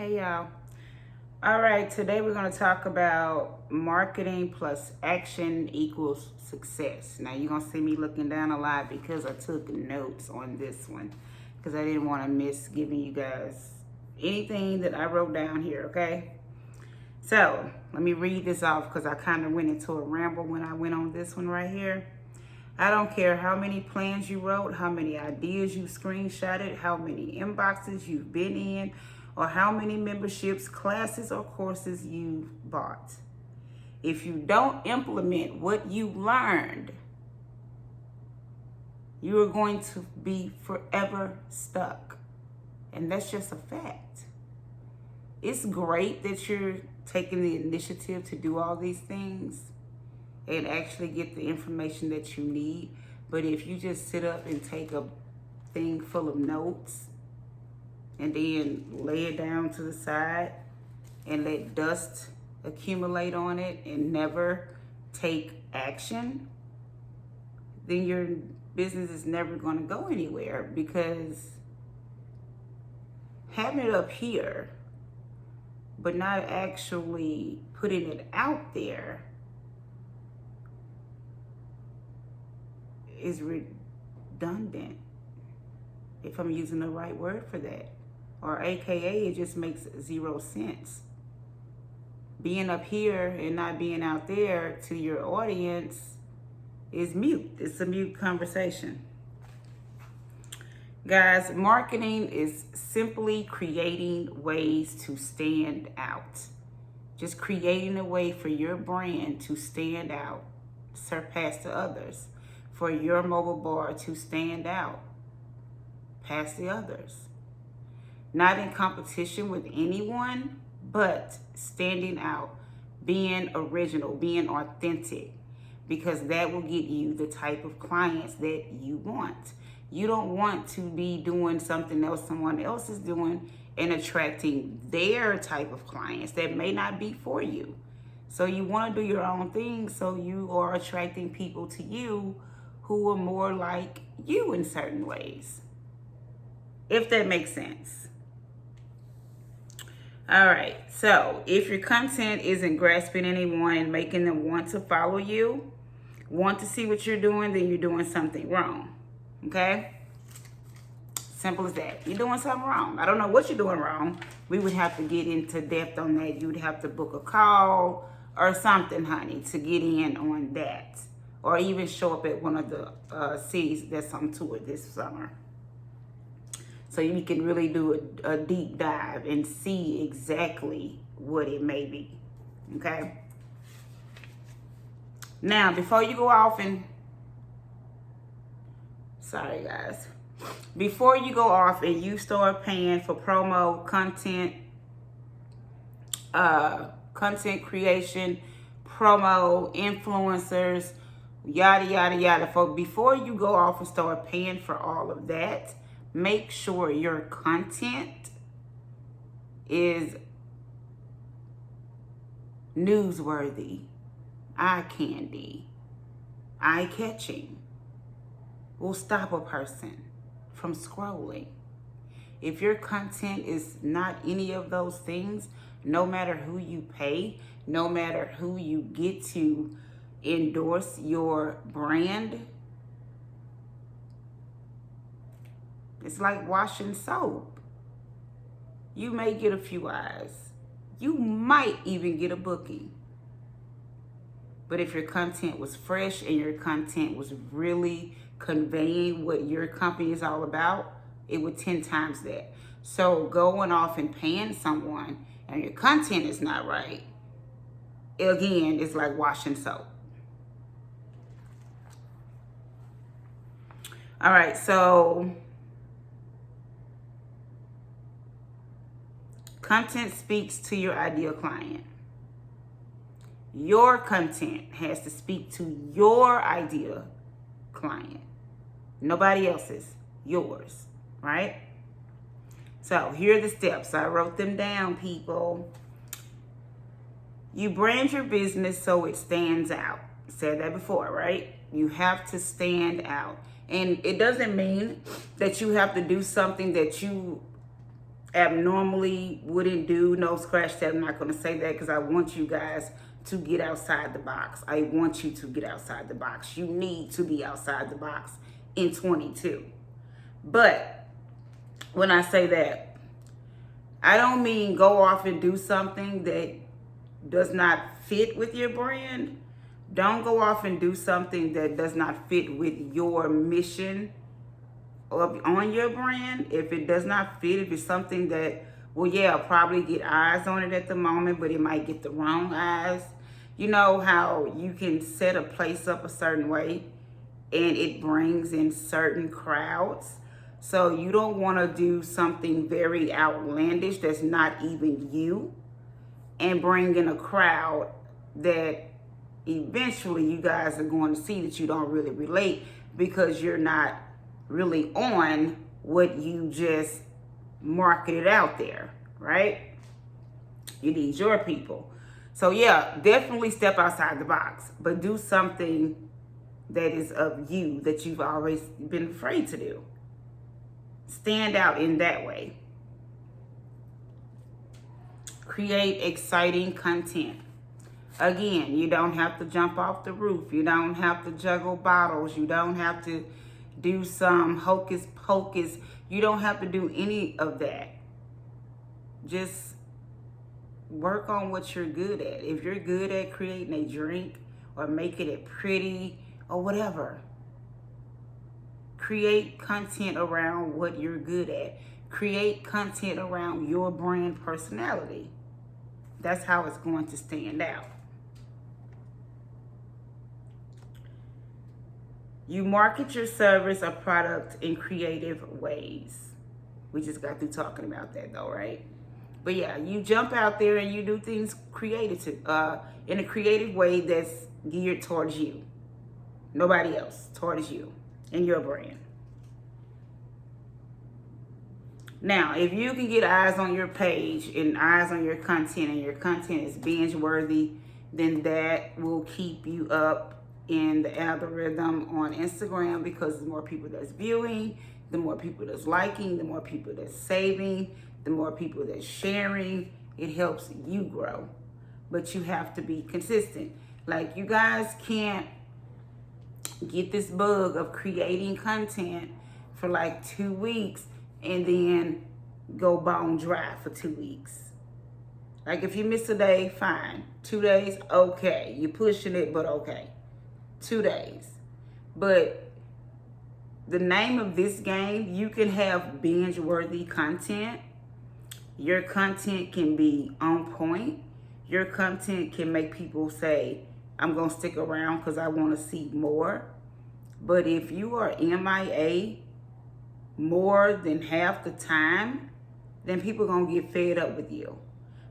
Hey y'all. All right, today we're going to talk about marketing plus action equals success. Now you're going to see me looking down a lot because I took notes on this one because I didn't want to miss giving you guys anything that I wrote down here, okay? So let me read this off because I kind of went into a ramble when I went on this one right here. I don't care how many plans you wrote, how many ideas you screenshotted, how many inboxes you've been in, or how many memberships, classes, or courses you've bought. If you don't implement what you learned, you are going to be forever stuck. And that's just a fact. It's great that you're taking the initiative to do all these things and actually get the information that you need. But if you just sit up and take a thing full of notes and then lay it down to the side and let dust accumulate on it and never take action, then your business is never going to go anywhere, because having it up here but not actually putting it out there is redundant, if I'm using the right word for that. Or AKA, it just makes zero sense. Being up here and not being out there to your audience is mute. It's a mute conversation. Guys, marketing is simply creating ways to stand out. Just creating a way for your brand to stand out, surpass the others. For your mobile bar to stand out past the others. Not in competition with anyone, but standing out, being original, being authentic, because that will get you the type of clients that you want. You don't want to be doing something else someone else is doing and attracting their type of clients that may not be for you. So you want to do your own thing, so you are attracting people to you who are more like you in certain ways, if that makes sense. All right, so if your content isn't grasping anyone and making them want to follow you, want to see what you're doing, then you're doing something wrong, okay? Simple as that. You're doing something wrong. I don't know what you're doing wrong. We would have to get into depth on that. You would have to book a call or something, honey, to get in on that. Or even show up at one of the cities that's on tour this summer. So you can really do a deep dive and see exactly what it may be, okay? Now, before you go off and, sorry guys. Before you go off and you start paying for promo, content creation, promo, influencers, yada, yada, yada. Before you go off and start paying for all of that, make sure your content is newsworthy, eye candy, eye-catching, will stop a person from scrolling. If your content is not any of those things, no matter who you pay, no matter who you get to endorse your brand, it's like washing soap. You may get a few eyes. You might even get a booking. But if your content was fresh and your content was really conveying what your company is all about, it would 10 times that. So going off and paying someone and your content is not right, again, it's like washing soap. All right, so content speaks to your ideal client. Your content has to speak to your ideal client. Nobody else's, yours, right? So here are the steps. I wrote them down, people. You brand your business so it stands out. Said that before, right? You have to stand out. And it doesn't mean that you have to do something that you abnormally wouldn't do, no scratch that. I'm not going to say that because I want you guys to get outside the box. I want you to get outside the box. You need to be outside the box in 22. But when I say that, I don't mean go off and do something that does not fit with your brand. Don't go off and do something that does not fit with your mission on your brand. If it does not fit, if it's something that, well, yeah, I'll probably get eyes on it at the moment, but it might get the wrong eyes. You know how you can set a place up a certain way and it brings in certain crowds. So you don't want to do something very outlandish that's not even you and bring in a crowd that eventually you guys are going to see that you don't really relate because you're not really on what you just marketed out there, right? You need your people. So yeah, definitely step outside the box, but do something that is of you that you've always been afraid to do. Stand out in that way. Create exciting content. Again, you don't have to jump off the roof. You don't have to juggle bottles. You don't have to do some hocus pocus. You don't have to do any of that. Just work on what you're good at. If you're good at creating a drink or making it pretty or whatever, create content around what you're good at. Create content around your brand personality. That's how it's going to stand out. You market your service or product in creative ways. We just got through talking about that though, right? But yeah, you jump out there and you do things creative in a creative way that's geared towards you. Nobody else, towards you and your brand. Now, if you can get eyes on your page and eyes on your content and your content is binge worthy, then that will keep you up in the algorithm on Instagram because the more people that's viewing, the more people that's liking, the more people that's saving, the more people that's sharing, it helps you grow. But you have to be consistent. Like, you guys can't get this bug of creating content for like 2 weeks and then go bone dry for 2 weeks. Like, if you miss a day, fine. 2 days, okay. You're pushing it, but okay. 2 days. But the name of this game, you can have binge-worthy content. Your content can be on point. Your content can make people say, I'm going to stick around because I want to see more. But if you are MIA more than half the time, then people are going to get fed up with you.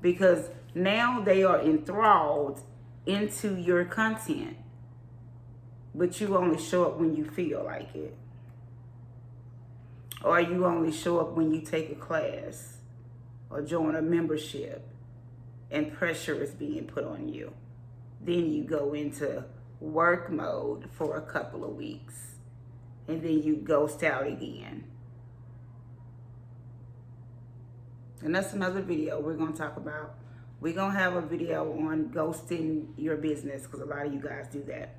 Because now they are enthralled into your content. But you only show up when you feel like it. Or you only show up when you take a class or join a membership and pressure is being put on you. Then you go into work mode for a couple of weeks and then you ghost out again. And that's another video we're going to talk about. We're going to have a video on ghosting your business because a lot of you guys do that.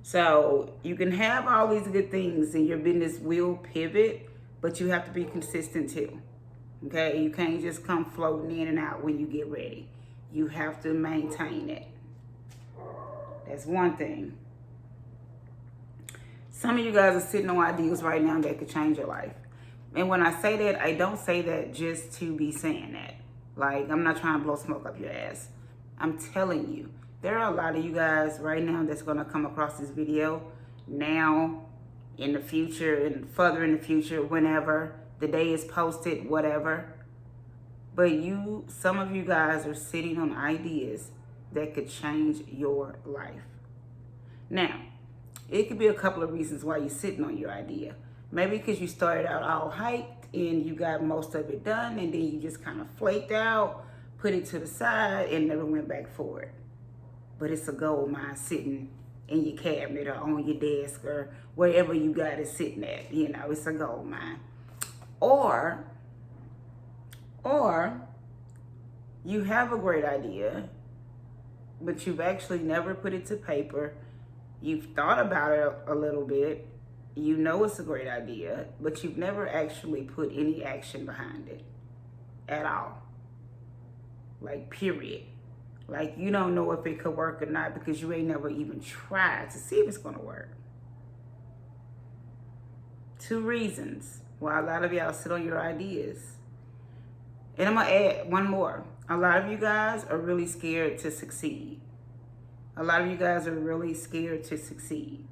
So you can have all these good things and your business will pivot, but you have to be consistent too. Okay? You can't just come floating in and out when you get ready. You have to maintain it. That's one thing. Some of you guys are sitting on ideas right now that could change your life. And when I say that, I don't say that just to be saying that. Like, I'm not trying to blow smoke up your ass. I'm telling you. There are a lot of you guys right now that's going to come across this video now, in the future, and further in the future, whenever the day is posted, whatever. But some of you guys are sitting on ideas that could change your life. Now, it could be a couple of reasons why you're sitting on your idea. Maybe because you started out all hyped and you got most of it done and then you just kind of flaked out, put it to the side, and never went back for it. But it's a gold mine sitting in your cabinet or on your desk or wherever you got it sitting at. You know, it's a gold mine. Or Or you have a great idea, but you've actually never put it to paper. You've thought about it a little bit. You know it's a great idea, but you've never actually put any action behind it at all. Like, period. Like, you don't know if it could work or not because you ain't never even tried to see if it's going to work. 2 reasons why a lot of y'all sit on your ideas. And I'm going to add one more. A lot of you guys are really scared to succeed. A lot of you guys are really scared to succeed.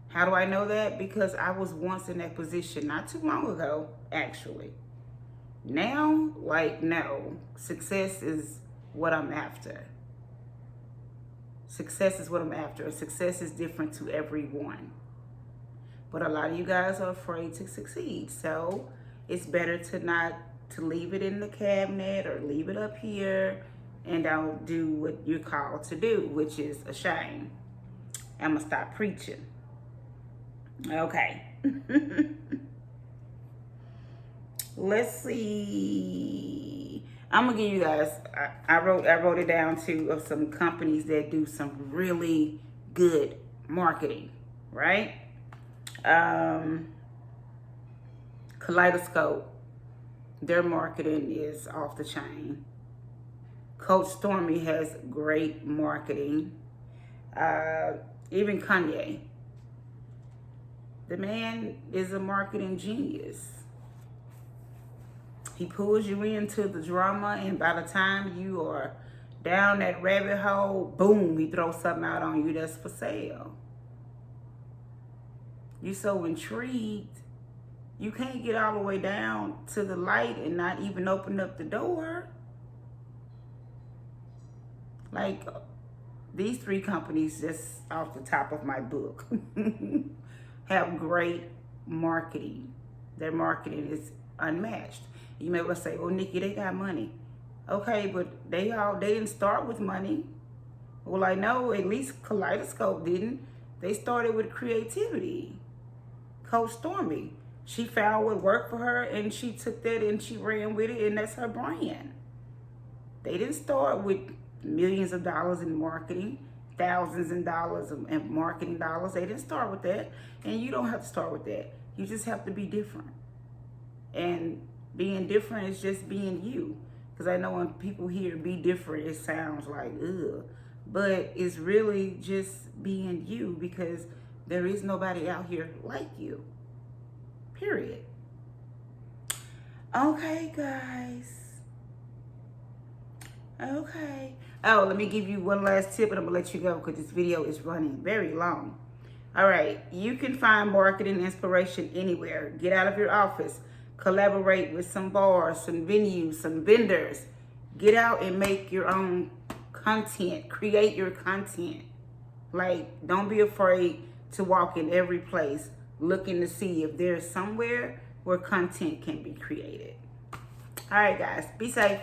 How do I know that? Because I was once in that position not too long ago, actually. Now, like, no. Success is what I'm after. Success is what I'm after. Success is different to everyone. But a lot of you guys are afraid to succeed. So it's better to leave it in the cabinet or leave it up here and don't do what you're called to do, which is a shame. I'm going to stop preaching. Okay. Let's see. I'm going to give you guys, I wrote it down too, of some companies that do some really good marketing, right? Kaleidoscope, their marketing is off the chain. Coach Stormy has great marketing. Even Kanye. The man is a marketing genius. He pulls you into the drama, and by the time you are down that rabbit hole, boom, he throws something out on you that's for sale. You're so intrigued, you can't get all the way down to the light and not even open up the door. Like, these 3 companies, just off the top of my book, have great marketing. Their marketing is unmatched. You may well say, "Oh, Nikki, they got money." Okay, but they didn't start with money. Well, I know at least Kaleidoscope didn't. They started with creativity. Coach Stormy, she found what worked for her, and she took that and she ran with it, and that's her brand. They didn't start with millions of dollars in marketing, thousands of dollars in marketing dollars. They didn't start with that, and you don't have to start with that. You just have to be different. And being different is just being you. Because I know when people hear be different, it sounds like, ugh. But it's really just being you, because there is nobody out here like you. Period. Okay, guys. Okay. Oh, let me give you one last tip, and I'm going to let you go because this video is running very long. All right. You can find marketing inspiration anywhere. Get out of your office. Collaborate with some bars, some venues, some vendors. Get out and make your own content. Create your content. Like, don't be afraid to walk in every place looking to see if there's somewhere where content can be created. All right, guys. Be safe.